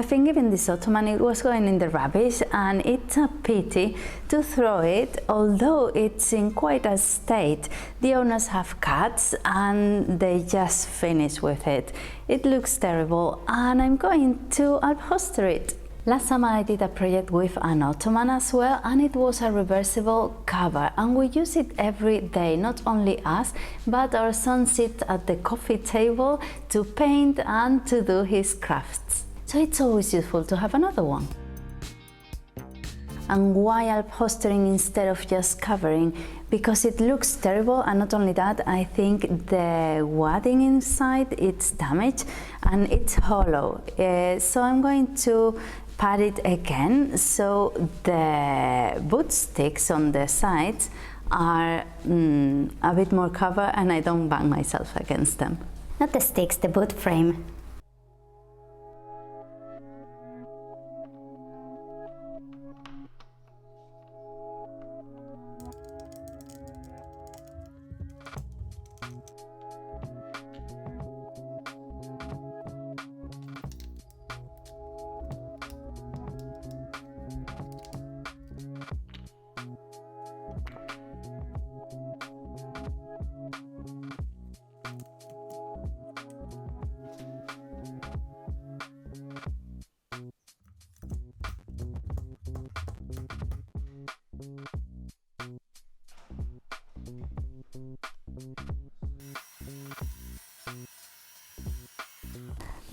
I think even this ottoman, it was going in the rubbish, and it's a pity to throw it, although it's in quite a state. The owners have cats and they just finished with it. It looks terrible, and I'm going to upholster it. Last summer I did a project with an ottoman as well, and it was a reversible cover, and we use it every day, not only us, but our son sits at the coffee table to paint and to do his crafts. So it's always useful to have another one. And why upholstering instead of just covering? Because it looks terrible, and not only that, I think the wadding inside, it's damaged and it's hollow. So I'm going to pat it again, so the boot sticks on the sides are a bit more cover and I don't bang myself against them. Not the sticks, the boot frame.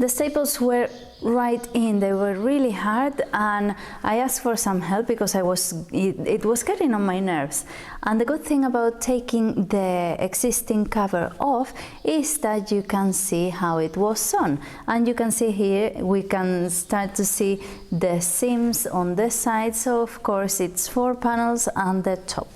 The staples were right in, they were really hard, and I asked for some help because it was getting on my nerves. And the good thing about taking the existing cover off is that you can see how it was sewn. And you can see here, we can start to see the seams on the side, so of course it's 4 panels and the top.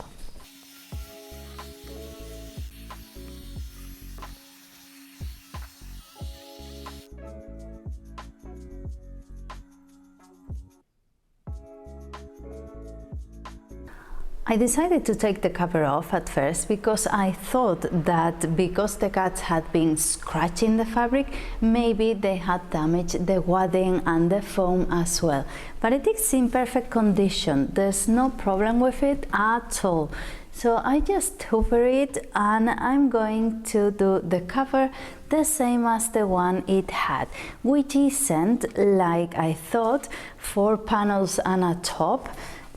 I decided to take the cover off at first because I thought that because the cats had been scratching the fabric, maybe they had damaged the wadding and the foam as well. But it is in perfect condition, there's no problem with it at all. So I just hoover it, and I'm going to do the cover the same as the one it had, which isn't, like I thought, 4 panels and a top.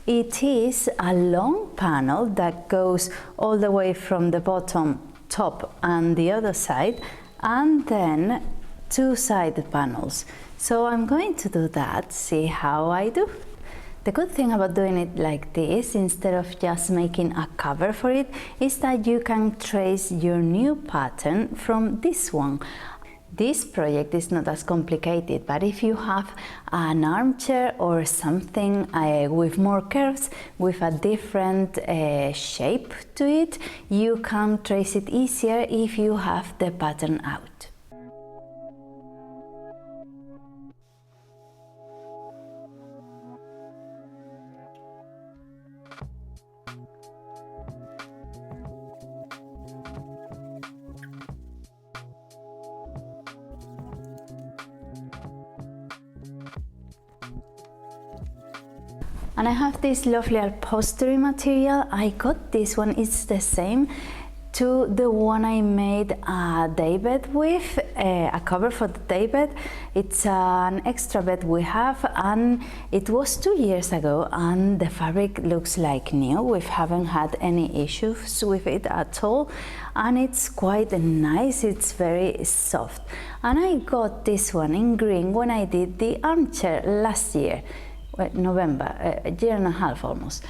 It is a long panel that goes all the way from the bottom, top and the other side, and then 2 side panels. So I'm going to do that, see how I do. The good thing about doing it like this, instead of just making a cover for it, is that you can trace your new pattern from this one. This project is not as complicated, but if you have an armchair or something with more curves, with a different shape to it, you can trace it easier if you have the pattern out. And I have this lovely upholstery material. I got this one, it's the same to the one I made a daybed with, a cover for the daybed. It's an extra bed we have, and it was 2 years ago, and the fabric looks like new. We haven't had any issues with it at all, and it's quite nice, it's very soft. And I got this one in green when I did the armchair last year. November, a year and a half almost.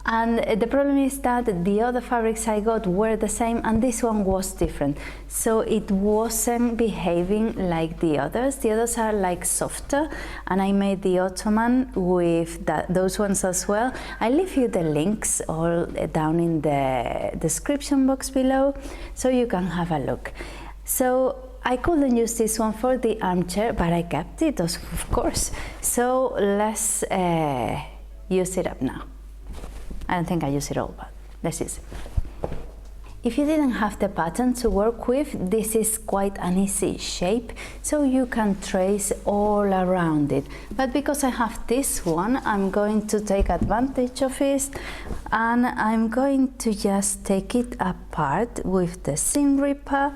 And the problem is that the other fabrics I got were the same, and this one was different. So it wasn't behaving like the others. The others are like softer, and I made the ottoman with those ones as well. I'll leave you the links all down in the description box below, so you can have a look. So I couldn't use this one for the armchair, but I kept it, of course. So let's use it up now. I don't think I use it all, but let's use it. If you didn't have the pattern to work with, this is quite an easy shape, so you can trace all around it. But because I have this one, I'm going to take advantage of it, and I'm going to just take it apart with the seam ripper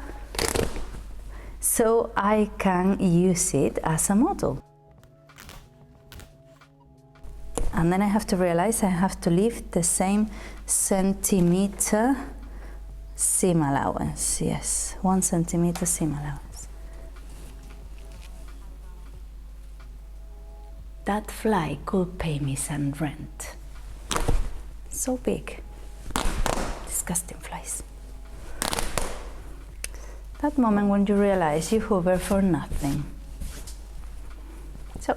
so I can use it as a model. And then I have to realize I have to leave the same centimeter seam allowance. Yes, 1 centimeter seam allowance. That fly could pay me some rent. So big. Disgusting flies. That moment when you realize you hover for nothing. So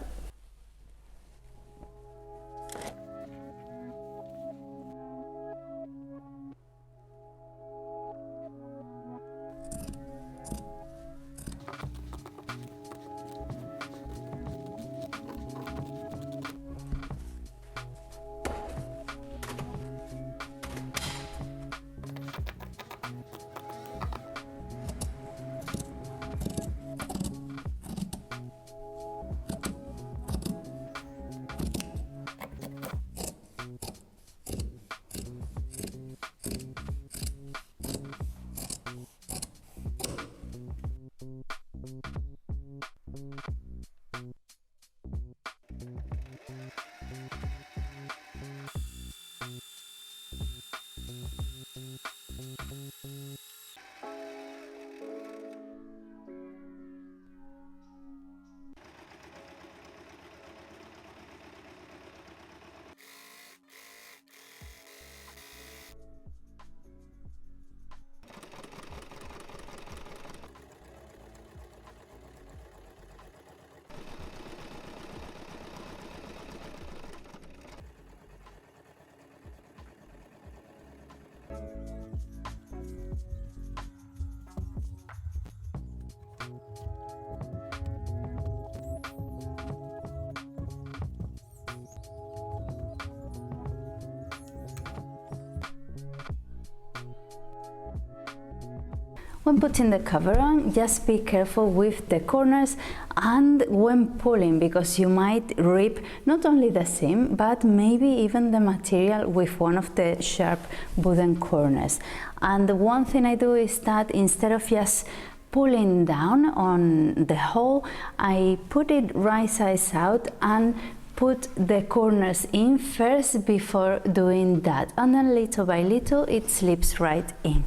when putting the cover on, just be careful with the corners and when pulling, because you might rip not only the seam but maybe even the material with one of the sharp wooden corners. And the one thing I do is that instead of just pulling down on the hole, I put it right sides out and put the corners in first before doing that, and then little by little it slips right in.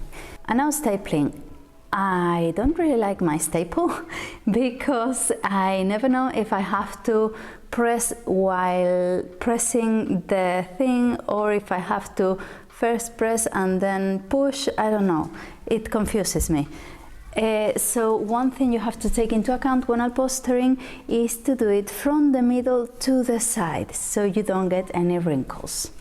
And now stapling. I don't really like my staple because I never know if I have to press while pressing the thing or if I have to first press and then push. I don't know, it confuses me. So one thing you have to take into account when upholstering is to do it from the middle to the side so you don't get any wrinkles.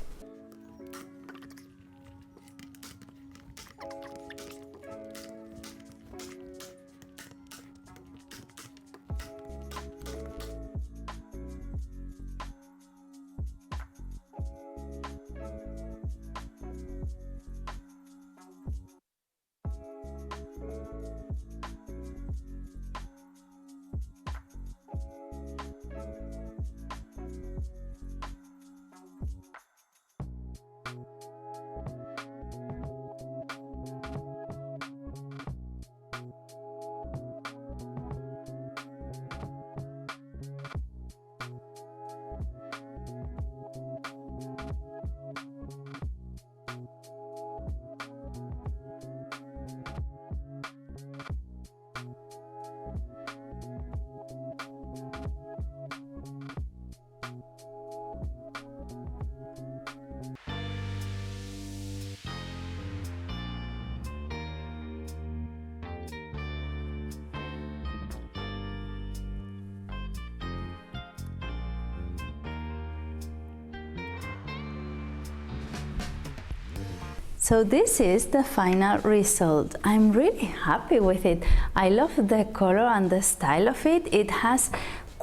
So this is the final result. I'm really happy with it. I love the color and the style of it. It has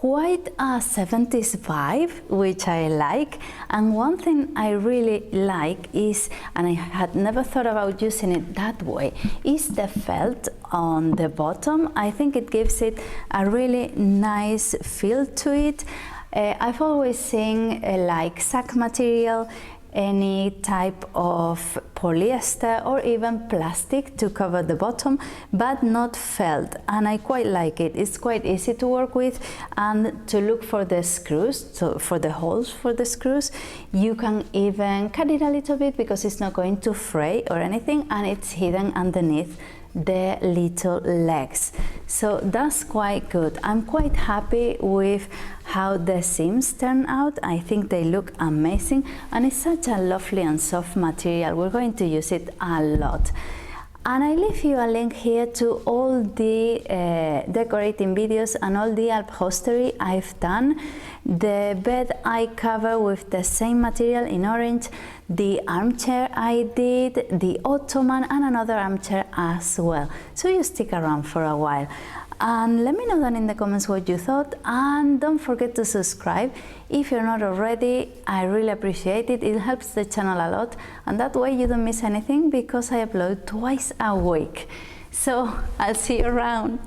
quite a 70s vibe, which I like. And one thing I really like is, and I had never thought about using it that way, is the felt on the bottom. I think it gives it a really nice feel to it. I've always seen like sack material, any type of polyester or even plastic to cover the bottom, but not felt, and I quite like it. It's quite easy to work with, and to look for the screws, so for the holes for the screws, you can even cut it a little bit because it's not going to fray or anything, and it's hidden underneath the little legs, so that's quite good. I'm quite happy with how the seams turn out. I think they look amazing, and it's such a lovely and soft material. We're going to use it a lot. And I leave you a link here to all the decorating videos and all the upholstery I've done. The bed I cover with the same material in orange, the armchair I did, the ottoman, and another armchair as well. So you stick around for a while. And let me know down in the comments what you thought, and don't forget to subscribe if you're not already. I really appreciate it. It helps the channel a lot, and that way you don't miss anything because I upload twice a week. So I'll see you around.